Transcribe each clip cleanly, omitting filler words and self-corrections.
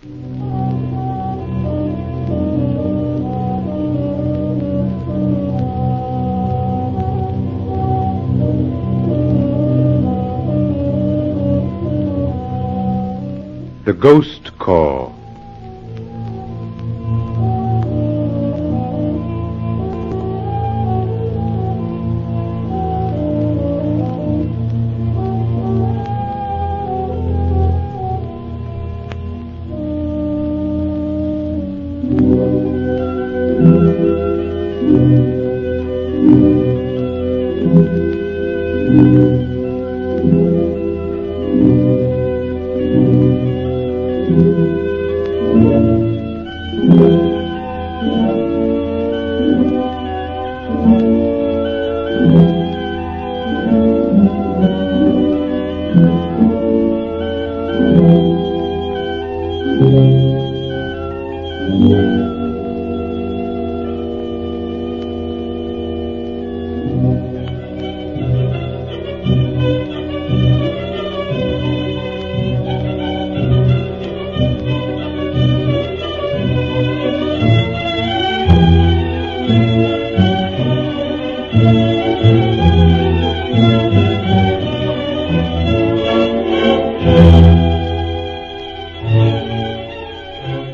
The Ghost Corps.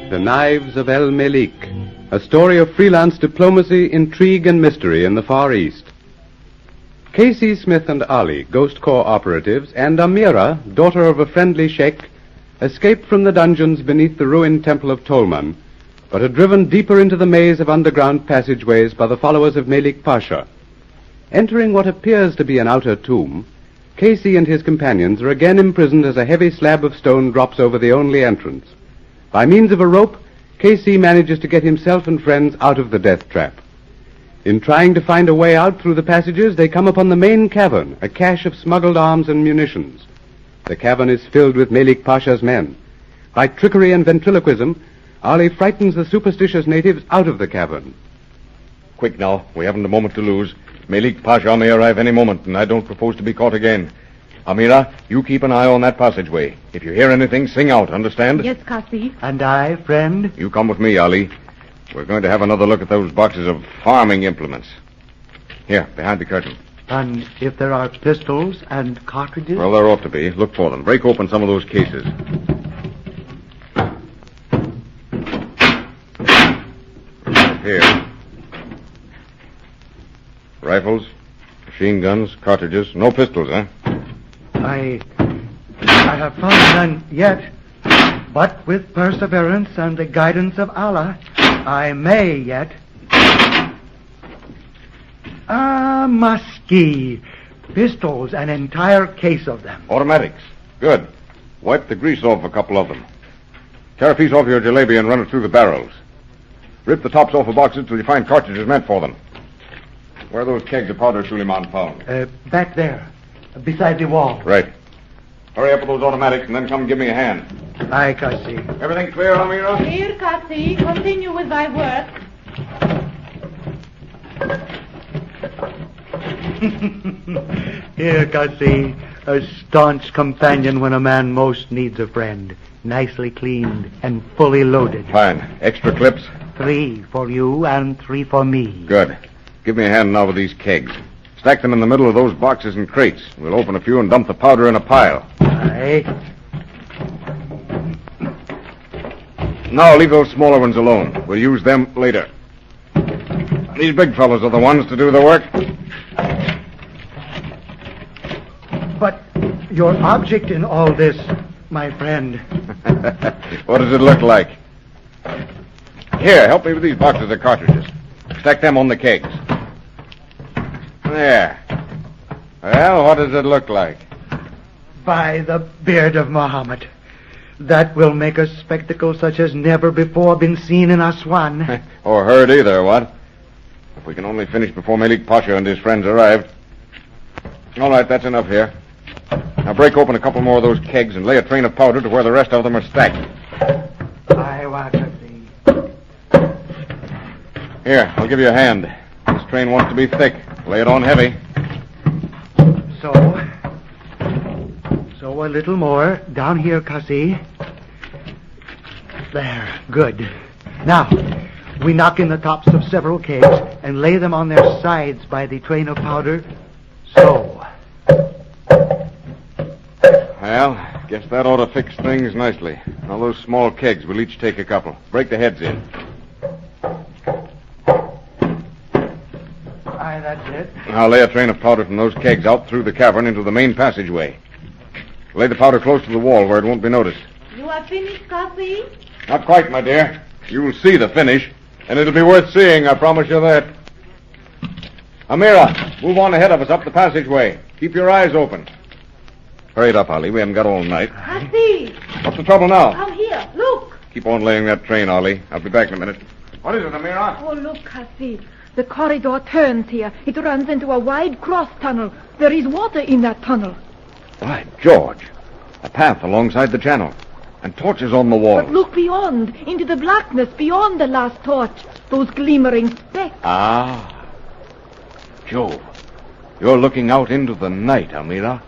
The Knives of Malek, a story of freelance diplomacy, intrigue, and mystery in the Far East. Casey Smith and Ali, Ghost Corps operatives, and Amira, daughter of a friendly sheikh, escaped from the dungeons beneath the ruined temple of Tolman, but are driven deeper into the maze of underground passageways by the followers of Malek Pasha. Entering what appears to be an outer tomb, Casey and his companions are again imprisoned as a heavy slab of stone drops over the only entrance. By means of a rope, Casey manages to get himself and friends out of the death trap. In trying to find a way out through the passages, they come upon the main cavern, a cache of smuggled arms and munitions. The cavern is filled with Malek Pasha's men. By trickery and ventriloquism, Ali frightens the superstitious natives out of the cavern. Quick now, we haven't a moment to lose. Malek Pasha may arrive any moment, and I don't propose to be caught again. Amira, you keep an eye on that passageway. If you hear anything, sing out, understand? Yes, Kasi. And I, friend? You come with me, Ali. We're going to have another look at those boxes of farming implements. Here, behind the curtain. And if there are pistols and cartridges? Well, there ought to be. Look for them. Break open some of those cases. Here. Rifles, machine guns, cartridges. No pistols, eh? I have found none yet, but with perseverance and the guidance of Allah, I may yet. Muskie. Pistols, an entire case of them. Automatics. Good. Wipe the grease off a couple of them. Tear a piece off your jalebi and run it through the barrels. Rip the tops off the boxes till you find cartridges meant for them. Where are those kegs of powder Suleiman found? Back there, beside the wall. Right. Hurry up with those automatics and then come give me a hand. Aye, Kasi. Everything clear, Amira? Here, Kasi. Continue with thy work. Here, Kasi, a staunch companion when a man most needs a friend. Nicely cleaned and fully loaded. Fine. Extra clips? 3 for you and 3 for me. Good. Give me a hand now with these kegs. Stack them in the middle of those boxes and crates. We'll open a few and dump the powder in a pile. Aye. Now leave those smaller ones alone. We'll use them later. These big fellows are the ones to do the work. But your object in all this, my friend. What does it look like? Here, help me with these boxes of cartridges. Stack them on the kegs. There. Well, what does it look like? By the beard of Muhammad. That will make a spectacle such as never before been seen in Aswan. Or heard either, what? If we can only finish before Malek Pasha and his friends arrive. All right, that's enough here. Now break open a couple more of those kegs and lay a train of powder to where the rest of them are stacked. I want to see. Here, I'll give you a hand. This train wants to be thick. Lay it on heavy. So a little more down here, Kasi. There. Good. Now, we knock in the tops of several kegs and lay them on their sides by the train of powder. So. Well, guess that ought to fix things nicely. Now, those small kegs, we'll each take a couple. Break the heads in. Aye, that's it. I'll lay a train of powder from those kegs out through the cavern into the main passageway. Lay the powder close to the wall where it won't be noticed. You are finished, Cassie? Not quite, my dear. You'll see the finish, and it'll be worth seeing, I promise you that. Amira, move on ahead of us up the passageway. Keep your eyes open. Hurry it up, Ollie. We haven't got all night. Cassie, What's the trouble now? come here. Look. Keep on laying that train, Ollie. I'll be back in a minute. What is it, Amira? Oh, look, Cassie. The corridor turns here. It runs into a wide cross tunnel. There is water in that tunnel. By George. A path alongside the channel. And torches on the wall. But look beyond, into the blackness beyond the last torch. Those glimmering specks. Ah. Jove. You're looking out into the night, Amira.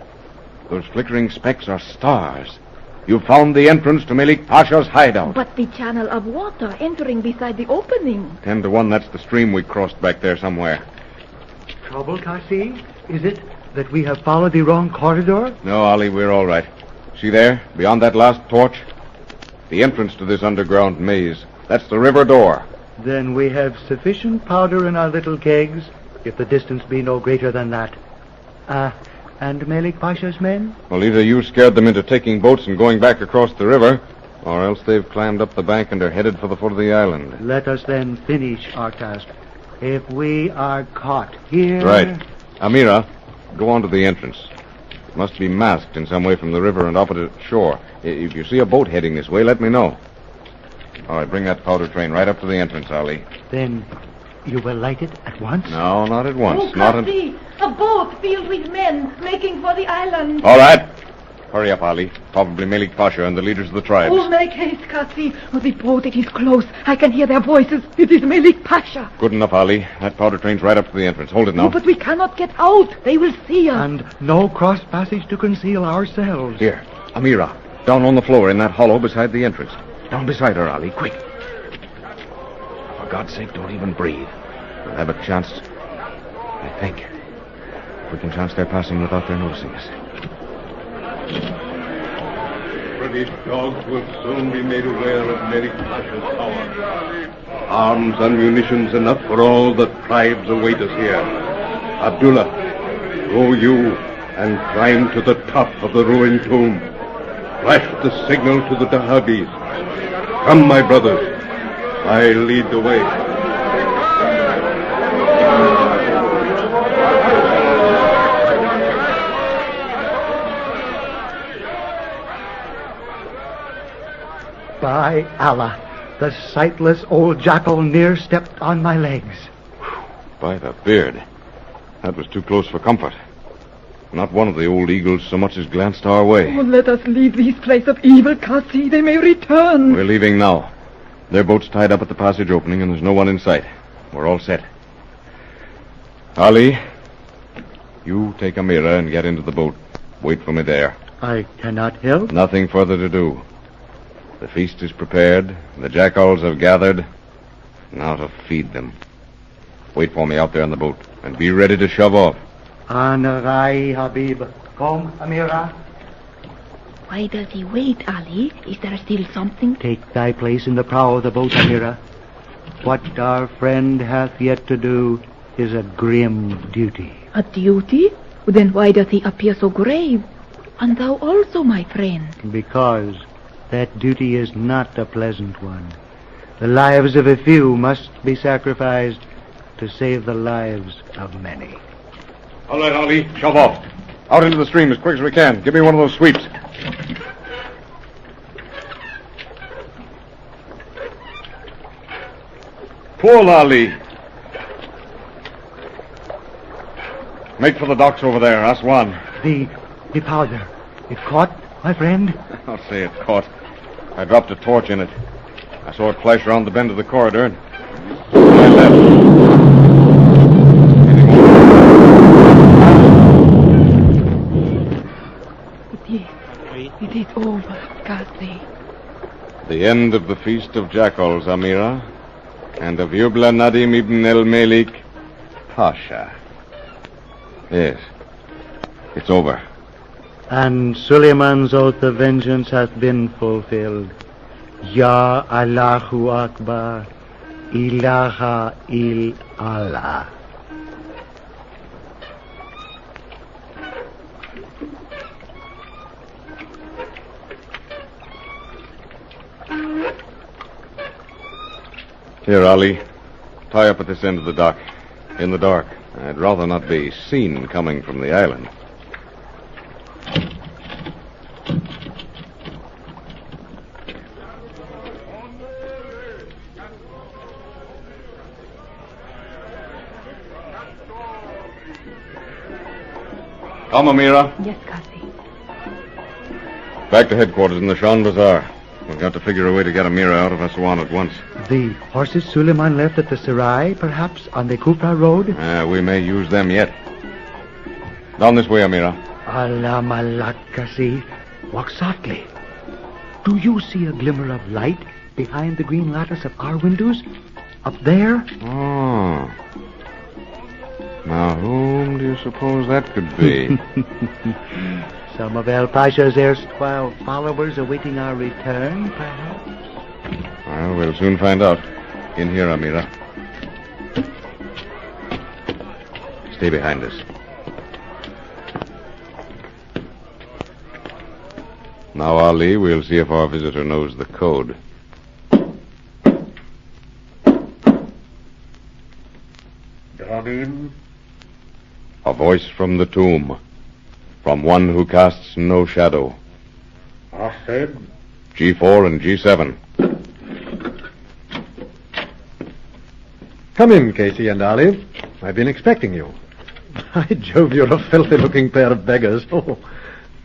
Those flickering specks are stars. You've found the entrance to Malek Pasha's hideout. But the channel of water entering beside the opening. 10 to 1, that's the stream we crossed back there somewhere. Trouble, Cassie? Is it that we have followed the wrong corridor? No, Ollie, we're all right. See there, beyond that last torch? The entrance to this underground maze. That's the river door. Then we have sufficient powder in our little kegs, if the distance be no greater than that. And Malek Pasha's men? Well, either you scared them into taking boats and going back across the river, or else they've climbed up the bank and are headed for the foot of the island. Let us then finish our task. If we are caught here... Right. Amira, go on to the entrance. It must be masked in some way from the river and opposite shore. If you see a boat heading this way, let me know. All right, bring that powder train right up to the entrance, Ollie. Then you will light it at once? No, not at once. Oh, Not Cassie, a boat filled with men making for the island. All right. Hurry up, Ollie. Probably Malek Pasha and the leaders of the tribes. Oh, make haste, Cassie. Oh, the boat, it is close. I can hear their voices. It is Malek Pasha. Good enough, Ollie. That powder train's right up to the entrance. Hold it now. Oh, but we cannot get out. They will see us. And no cross passage to conceal ourselves. Here, Amira. Down on the floor in that hollow beside the entrance. Down beside her, Ollie. Quick. For God's sake, don't even breathe. We'll have a chance. I think. If we can chance their passing without their noticing us. British dogs will soon be made aware of Malek Pasha's power. Arms and munitions enough for all the tribes await us here. Abdullah, go you and climb to the top of the ruined tomb. Flash the signal to the Dahabis. Come, my brothers. I lead the way. By Allah, the sightless old jackal near stepped on my legs. By the beard. That was too close for comfort. Not one of the old eagles so much as glanced our way. Oh, let us leave this place of evil, Cassie. They may return. We're leaving now. Their boat's tied up at the passage opening, and there's no one in sight. We're all set. Ali, you take Amira and get into the boat. Wait for me there. I cannot help. Nothing further to do. The feast is prepared. The jackals have gathered. Now to feed them. Wait for me out there in the boat, and be ready to shove off. Anarai, Habib. Come, Amira. Why does he wait, Ali? Is there still something? Take thy place in the prow of the boat, Amira. What our friend hath yet to do is a grim duty. A duty? Then why does he appear so grave? And thou also, my friend. Because that duty is not a pleasant one. The lives of a few must be sacrificed to save the lives of many. All right, Ali, shove off. Out into the stream as quick as we can. Give me one of those sweeps. Pull, Ali. Make for the docks over there, Aswan. The powder. It caught, my friend? I'll say it caught. I dropped a torch in it. I saw it flash around the bend of the corridor and... I left. It is over, Cassie. The end of the Feast of Jackals, Amira, and of Yubla Nadim ibn el-Malik, Pasha. Yes, it's over. And Suleiman's oath of vengeance hath been fulfilled. Ya Allahu Akbar, ilaha il Allah. Here, Ali. Tie up at this end of the dock. In the dark. I'd rather not be seen coming from the island. Come, Amira. Yes, Kasi. Back to headquarters in the Shan Bazaar. We've got to figure a way to get Amira out of Aswan at once. The horses Suleiman left at the Sarai, perhaps, on the Kufra road? We may use them yet. Down this way, Amira. Allah Malak, Kasi. Walk softly. Do you see a glimmer of light behind the green lattice of our windows? Up there? Oh. Now, whom do you suppose that could be? Some of El Pasha's erstwhile followers awaiting our return, perhaps? Well, we'll soon find out. In here, Amira. Stay behind us. Now, Ali, we'll see if our visitor knows the code. Damim, A voice from the tomb. From one who casts no shadow. Ased, G4 and G7. Come in, Casey and Ali. I've been expecting you. By Jove, you're a filthy-looking pair of beggars. Oh,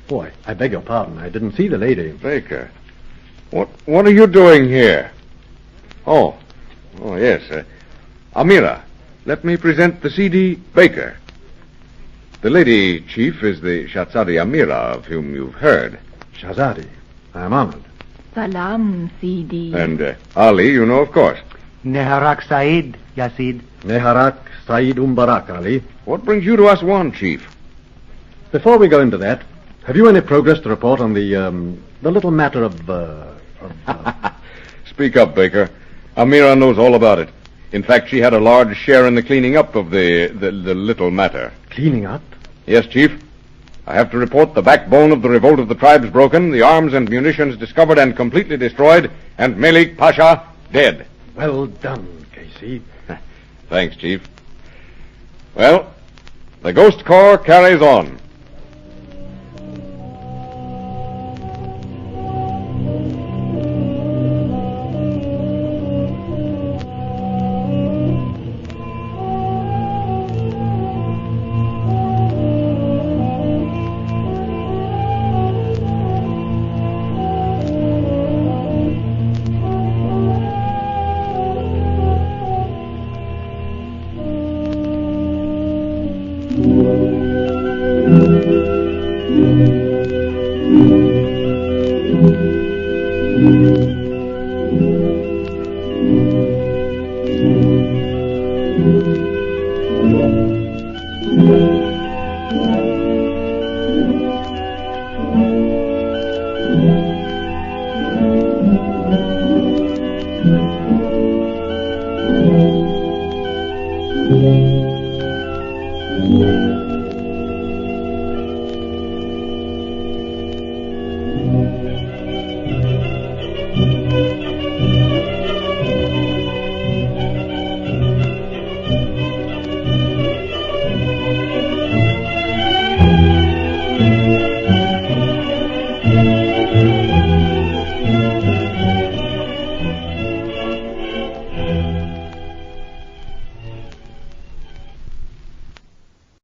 boy, I beg your pardon. I didn't see the lady. Baker. What are you doing here? Oh, yes. Amira, let me present the C.D. Baker. The lady, Chief, is the Shahzadi Amira, of whom you've heard. Shahzadi, I am honored. Salam, Sidi. And Ali, you know, of course. Neharak Said, Yasid. Neharak Said Umbarak, Ali. What brings you to Aswan, Chief? Before we go into that, have you any progress to report on the little matter of Speak up, Baker. Amira knows all about it. In fact, she had a large share in the cleaning up of the little matter. cleaning up? Yes, Chief. I have to report the backbone of the revolt of the tribes broken, the arms and munitions discovered and completely destroyed, and Malik Pasha dead. Well done, Casey. Thanks, Chief. Well, the Ghost Corps carries on.